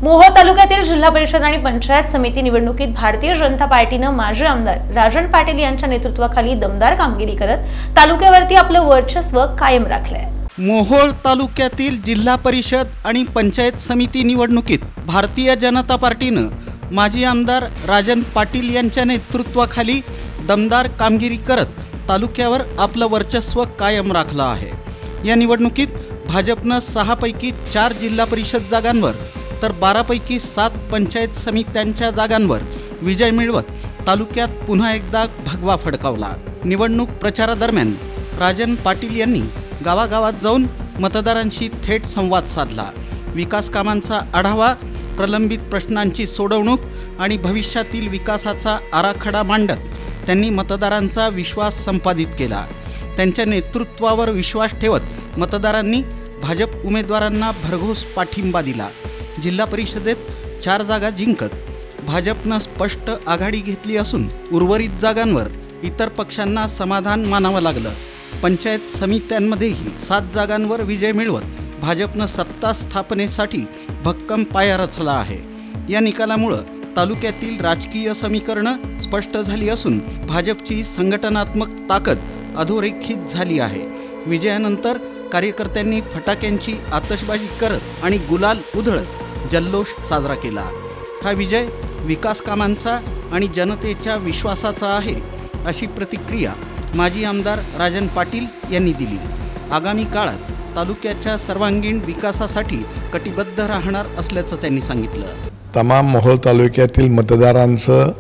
मोहोळ तालुक्यातील जिल्हा परिषद आणि पंचायत समिती निवडणुकीत भारतीय जनता पार्टीने माजी आमदार राजन पाटील यांच्या नेतृत्वाखाली दमदार कामगिरी करत तालुक्यावरती आपलं वर्चस्व कायम राखलंय। मोहोळ तालुक्यातील जिल्हा परिषद आणि पंचायत समिती निवडणुकीत भारतीय जनता पार्टीनं माजी आमदार राजन पाटील यांच्या नेतृत्वाखाली दमदार कामगिरी करत तालुक्यावर आपलं वर्चस्व कायम राखलं आहे। या निवडणुकीत भाजपनं 6 पैकी 4 जिल्हा परिषद जागांवर तर 12 पैकी 7 पंचायत समित्यांच्या जागांवर विजय मिळवत तालुक्यात पुन्हा एकदा भगवा फडकावला। निवडणूक प्रचारादरम्यान राजन पाटील यांनी गावागावात जाऊन मतदारांशी थेट संवाद साधला। विकास कामांचा आढावा, प्रलंबित प्रश्नांची सोडवणूक आणि भविष्यातील विकासाचा आराखडा मांडत त्यांनी मतदारांचा विश्वास संपादित केला। त्यांच्या नेतृत्वावर विश्वास ठेवत मतदारांनी भाजप उमेदवारांना भरघोस पाठिंबा दिला। जिल्हा परिषदेत 4 जागा जिंकत भाजपनं स्पष्ट आघाडी घेतली असून उर्वरित जागांवर इतर पक्षांना समाधान मानावं लागलं। पंचायत समित्यांमध्येही 7 जागांवर विजय मिळवत भाजपनं सत्ता स्थापनेसाठी भक्कम पाया रचला आहे। या निकालामुळं तालुक्यातील राजकीय समीकरणं स्पष्ट झाली असून भाजपची संघटनात्मक ताकद अधोरेखित झाली आहे। विजयानंतर कार्यकर्त्यांनी फटाक्यांची आतषबाजी करत आणि गुलाल उधळत जल्लोष साजरा केला। हा विजय विकास कामांचा आणि जनतेच्या विश्वासाचा आहे, अशी प्रतिक्रिया माजी आमदार राजन पाटील यांनी दिली। आगामी काळात तालुक्याच्या सर्वांगीण विकासासाठी कटिबद्ध राहणार असल्याचं त्यांनी सांगितलं। तमाम मोहोळ तालुक्यातील मतदारांचं,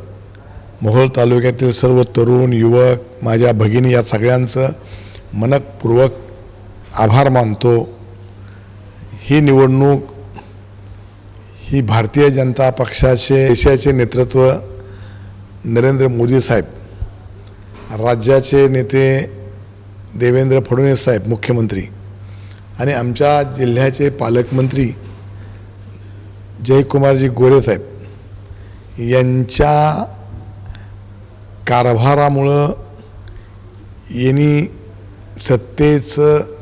मोहोळ तालुक्यातील सर्व तरुण युवक, माझ्या भगिनी या सगळ्यांचं मनपूर्वक आभार मानतो। ही निवडणूक ही भारतीय जनता पक्षाचे देशाचे नेतृत्व नरेंद्र मोदी साहेब, राज्याचे नेते देवेंद्र फडणवीस साहेब मुख्यमंत्री आणि आमच्या जिल्ह्याचे पालकमंत्री जयकुमारजी गोरे साहेब यांच्या कारभारामुळं यांनी सत्तेचं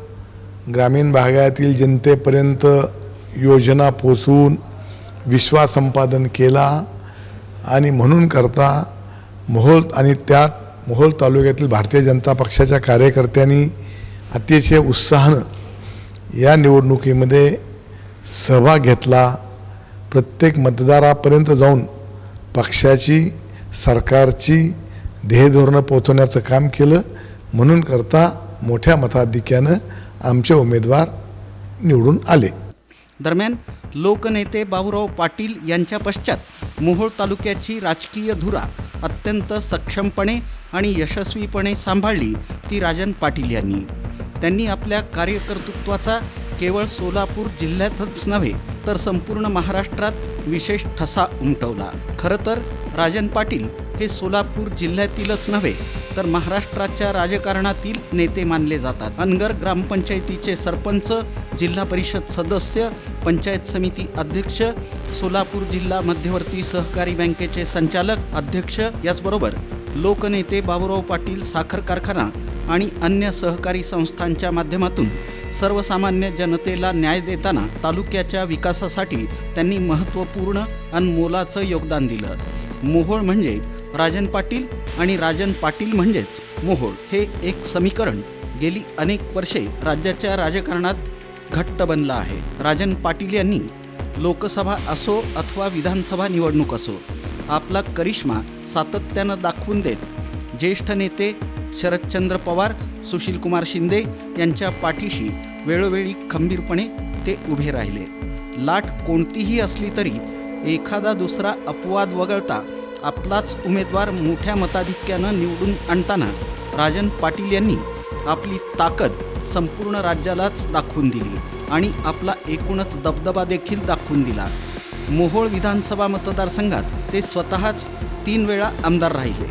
ग्रामीण भागातील जनतेपर्यंत योजना पोचवून विश्वास संपादन केला आणि म्हणून करता मोहोळ आणि त्यात मोहोळ तालुक्यातील भारतीय जनता पक्षाच्या कार्यकर्त्यांनी अतिशय उत्साहानं या निवडणुकीमध्ये सहभाग घेतला। प्रत्येक मतदारापर्यंत जाऊन पक्षाची, सरकारची ध्येयधोरणं पोहोचवण्याचं काम केलं। म्हणून करता मोठ्या मताधिक्यानं आमचे उमेदवार निवडून आले। दरम्यान लोकनेते बाबूराव पाटील यांच्या पश्चात मोहोळ तालुक्याची राजकीय धुरा अत्यंत सक्षमपणे आणि यशस्वीपणे सांभाळली ती राजन पाटील यांनी। त्यांनी आपल्या कार्यकर्तृत्वाचा केवळ सोलापूर जिल्ह्यातच नव्हे तर संपूर्ण महाराष्ट्रात विशेष ठसा उमटवला। खरं तर राजन पाटील हे सोलापूर जिल्ह्यातीलच नव्हे तर महाराष्ट्राच्या राजकारणातील नेते मानले जातात। अनगर ग्रामपंचायतीचे सरपंच, जिल्हा परिषद सदस्य, पंचायत समिती अध्यक्ष, सोलापूर जिल्हा मध्यवर्ती सहकारी बँकेचे संचालक अध्यक्ष, याचबरोबर लोकनेते बाबूराव पाटील साखर कारखाना आणि अन्य सहकारी संस्थांच्या माध्यमातून सर्वसामान्य जनतेला न्याय देताना तालुक्याच्या विकासासाठी त्यांनी महत्त्वपूर्ण आणि मोलाचं योगदान दिलं। मोहोळ म्हणजे राजन पाटील आणि राजन पाटील म्हणजेच मोहोळ हे एक समीकरण गेली अनेक वर्षे राज्याच्या राजकारणात घट्ट बनलं आहे। राजन पाटील यांनी लोकसभा असो अथवा विधानसभा निवडणूक असो आपला करिश्मा सातत्यानं दाखवून देत ज्येष्ठ नेते शरदचंद्र पवार, सुशीलकुमार शिंदे यांच्या पाठीशी वेळोवेळी खंबीरपणे ते उभे राहिले। लाट कोणतीही असली तरी एखादा दुसरा अपवाद वगळता आपलाच उमेदवार मोठ्या मताधिक्यानं निवडून आणताना राजन पाटील यांनी आपली ताकद संपूर्ण राज्यालाच दाखवून दिली आणि आपला एकूणच दबदबा देखील दाखवून दिला। मोहोळ विधानसभा मतदारसंघात ते स्वतःच 3 वेळा आमदार राहिले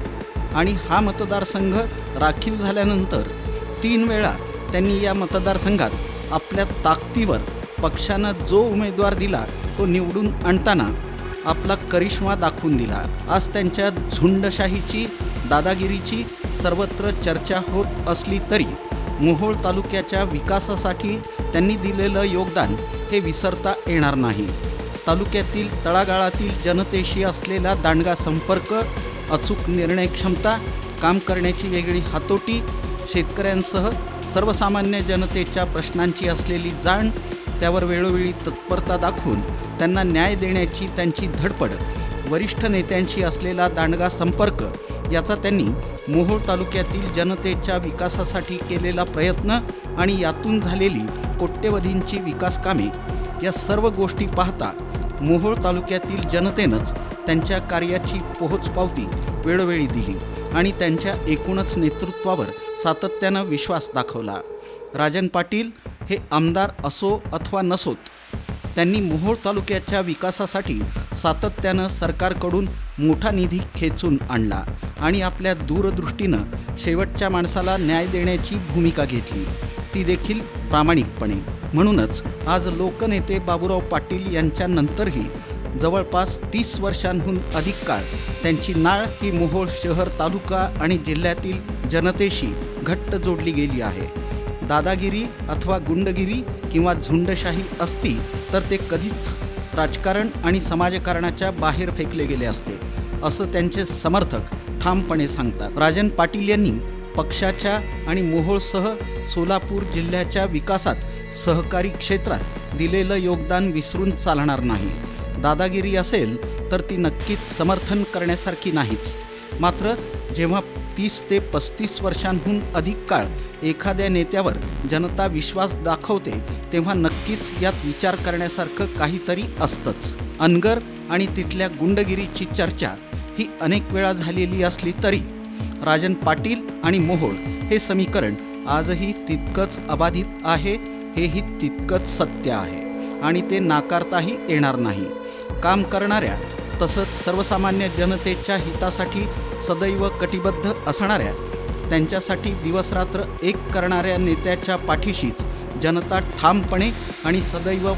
आणि हा मतदारसंघ राखीव झाल्यानंतर 3 वेळा त्यांनी या मतदारसंघात आपल्या ताकदीवर पक्षानं जो उमेदवार दिला तो निवडून आणताना आपला करिश्मा दाखवून दिला। आज त्यांच्या झुंडशाहीची, दादागिरीची सर्वत्र चर्चा होत असली तरी मोहोळ तालुक्याच्या विकासासाठी त्यांनी दिलेलं योगदान हे विसरता येणार नाही। तालुक्यातील तळागाळातील जनतेशी असलेला दांडगा संपर्क, अचूक निर्णय क्षमता, काम करण्याची वेगळी हातोटी, शेतकऱ्यांसह सर्वसामान्य जनतेच्या प्रश्नांची असलेली जाण, त्यावर वेळोवेळी तत्परता दाखवून त्यांना न्याय देण्याची त्यांची धडपड, वरिष्ठ नेत्यांशी असलेला दांडगा संपर्क याचा त्यांनी मोहोळ तालुक्यातील जनतेच्या विकासासाठी केलेला प्रयत्न आणि यातून झालेली कोट्यवधींची विकास कामे या सर्व गोष्टी पाहता मोहोळ तालुक्यातील जनतेनंच त्यांच्या कार्याची पोहोचपावती वेळोवेळी दिली आणि त्यांच्या एकूणच नेतृत्वावर सातत्यानं विश्वास दाखवला. राजन पाटील हे आमदार असो अथवा नसोत, त्यांनी मोहोळ तालुक्याच्या विकासासाठी सातत्यानं सरकारकडून मोठा निधी खेचून आणला आणि आपल्या दूरदृष्टीनं शेवटच्या माणसाला न्याय देण्याची भूमिका घेतली, ती देखील प्रामाणिकपणे. म्हणूनच आज लोकनेते बाबूराव पाटील यांच्यानंतरही जवळपास 30 वर्षांहून अधिक काळ त्यांची नाळ ही मोहोळ शहर, तालुका आणि जिल्ह्यातील जनतेशी घट्ट जोडली गेली आहे. दादागिरी अथवा गुंडगिरी किंवा झुंडशाही असती तर ते कधीच राजकारण आणि समाजकारणाच्या बाहेर फेकले गेले असते, असं त्यांचे समर्थक ठामपणे सांगतात. राजन पाटील यांनी पक्षाच्या आणि मोहोळसह सोलापूर जिल्ह्याच्या विकासात सहकारी क्षेत्रात दिलेलं योगदान विसरून चालणार नाही. दादागिरी असेल तर ती नक्कीच समर्थन करण्यासारखी नाहीच. मात्र जेव्हा 30 ते 35 वर्षांहून अधिक काळ एखाद्या नेत्यावर जनता विश्वास दाखवते तेव्हा नक्कीच यात विचार करण्यासारखं काहीतरी असतंच. अनगर आणि तिथल्या गुंडगिरीची चर्चा ही अनेक वेळा झालेली असली तरी राजन पाटील आणि मोहोळ हे समीकरण आजही तितकंच अबाधित आहे, हेही तितकंच सत्य आहे आणि ते नाकारताही येणार नाही. काम करणाऱ्या तसंच सर्वसामान्य जनतेच्या हितासाठी सदैव कटिबद्ध असणाऱ्या, त्यांच्यासाठी दिवसरात्र एक करणाऱ्या नेत्याच्या पाठीशीच जनता ठामपणे आणि सदैव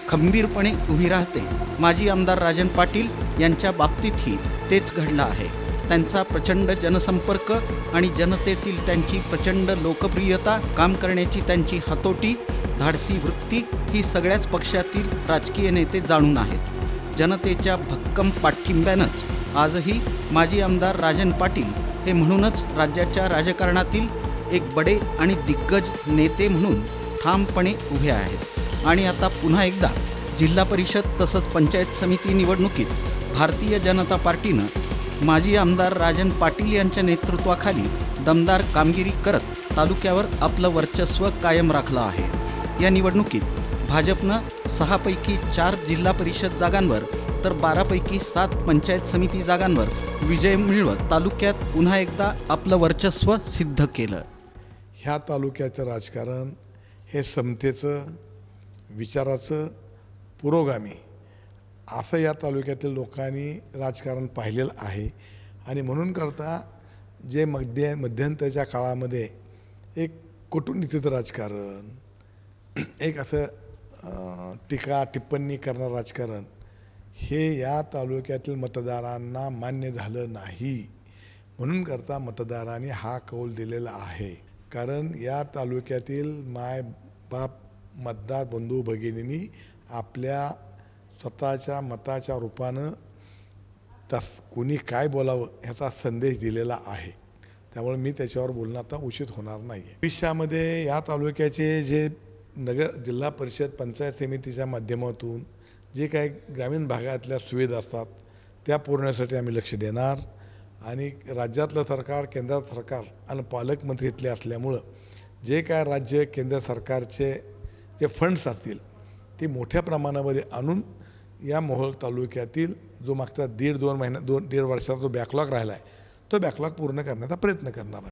खंबीरपणे उभी राहते. माजी आमदार राजन पाटील यांच्या बाबतीतही तेच घडलं आहे. त्यांचा प्रचंड जनसंपर्क आणि जनतेतील त्यांची प्रचंड लोकप्रियता, काम करण्याची त्यांची हातोटी, धाडसी वृत्ती ही सगळ्याच पक्षातील राजकीय नेते जाणून आहेत. जनतेच्या भक्कम पाठिंब्यानंच आजही माजी आमदार राजन पाटील हे म्हणूनच राज्याच्या राजकारणातील एक बडे आणि दिग्गज नेते म्हणून ठामपणे उभे आहेत. आणि आता पुन्हा एकदा जिल्हा परिषद तसंच पंचायत समिती निवडणुकीत भारतीय जनता पार्टीनं माजी आमदार राजन पाटील यांच्या नेतृत्वाखाली दमदार कामगिरी करत तालुक्यावर आपलं वर्चस्व कायम राखलं आहे. या निवडणुकीत भाजपनं 6 पैकी 4 जिल्हा परिषद जागांवर तर 12 पैकी 7 पंचायत समिती जागांवर विजय मिळवत तालुक्यात पुन्हा एकदा आपलं वर्चस्व सिद्ध केलं. ह्या तालुक्याचं राजकारण हे समतेचं, विचाराचं, पुरोगामी असं या तालुक्यातील लोकांनी राजकारण पाहिलेलं आहे. आणि म्हणून करता जे मध्यंतरीच्या काळामध्ये एक कटुनीतीचं राजकारण, एक असं टीका टिप्पणी करणारं राजकारण हे या तालुक्यातील मतदारांना मान्य झालं नाही. म्हणून करता मतदारांनी हा कौल दिलेला आहे. कारण या तालुक्यातील मायबाप मतदार बंधू भगिनींनी आपल्या स्वतःच्या मताच्या रूपानं कोणी काय बोलावं ह्याचा संदेश दिलेला आहे. त्यामुळे मी त्याच्यावर बोलणं आता उचित होणार नाही. भविष्यामध्ये या तालुक्याचे जे जिल्हा परिषद पंचायत समितीच्या माध्यमातून जे काही ग्रामीण भागातल्या सुविधा असतात त्या पुरवण्यासाठी आम्ही लक्ष देणार. आणि राज्यातलं सरकार, केंद्रात सरकार आणि पालकमंत्री इथले असल्यामुळं जे काय राज्य केंद्र सरकारचे जे फंड्स असतील ते मोठ्या प्रमाणामध्ये आणून या मोहोळ तालुक्यातील जो मागचा 1.5 वर्षाचा जो बॅकलॉग राहिला आहे तो बॅकलॉग पूर्ण करण्याचा प्रयत्न करणार आहे.